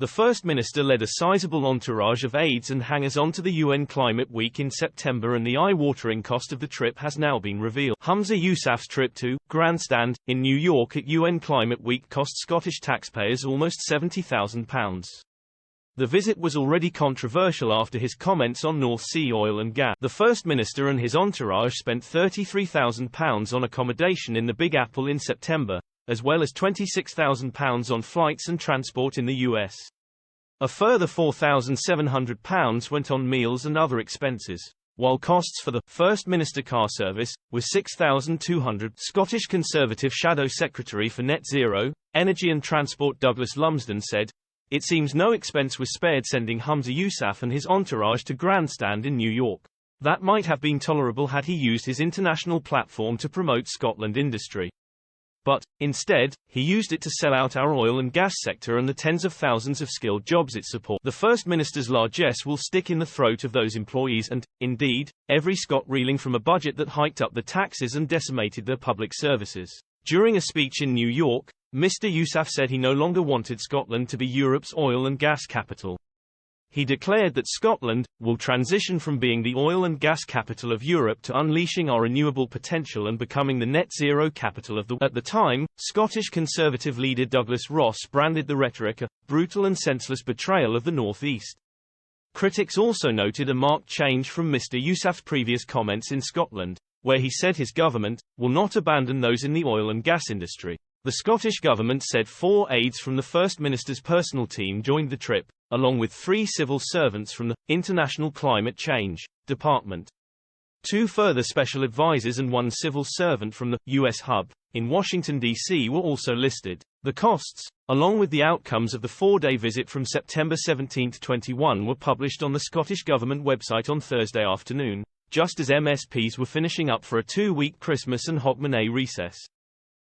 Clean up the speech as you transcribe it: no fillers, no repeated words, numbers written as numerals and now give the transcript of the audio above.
The First Minister led a sizable entourage of aides and hangers on to the UN Climate Week in September, and the eye-watering cost of the trip has now been revealed. Humza Yousaf's trip to Grandstand in New York at UN Climate Week cost Scottish taxpayers almost £70,000. The visit was already controversial after his comments on North Sea oil and gas. The First Minister and his entourage spent £33,000 on accommodation in the Big Apple in September, as well as £26,000 on flights and transport in the US. A further £4,700 went on meals and other expenses, while costs for the First Minister car service were £6,200. Scottish Conservative Shadow Secretary for Net Zero, Energy and Transport Douglas Lumsden said, "It seems no expense was spared sending Humza Yousaf and his entourage to Grandstand in New York. That might have been tolerable had he used his international platform to promote Scotland industry. But, instead, he used it to sell out our oil and gas sector and the tens of thousands of skilled jobs it supports." The First Minister's largesse will stick in the throat of those employees and, indeed, every Scot reeling from a budget that hiked up the taxes and decimated their public services. During a speech in New York, Mr. Yousaf said he no longer wanted Scotland to be Europe's oil and gas capital. He declared that Scotland will transition from being the oil and gas capital of Europe to unleashing our renewable potential and becoming the net zero capital of the world. At the time, Scottish Conservative leader Douglas Ross branded the rhetoric a brutal and senseless betrayal of the North East. Critics also noted a marked change from Mr. Yousaf's previous comments in Scotland, where he said his government will not abandon those in the oil and gas industry. The Scottish Government said 4 aides from the First Minister's personal team joined the trip, along with 3 civil servants from the International Climate Change Department. 2 further special advisors and 1 civil servant from the U.S. hub in Washington, D.C. were also listed. The costs, along with the outcomes of the 4-day visit from September 17 to 21, were published on the Scottish Government website on Thursday afternoon, just as MSPs were finishing up for a 2-week Christmas and Hogmanay recess.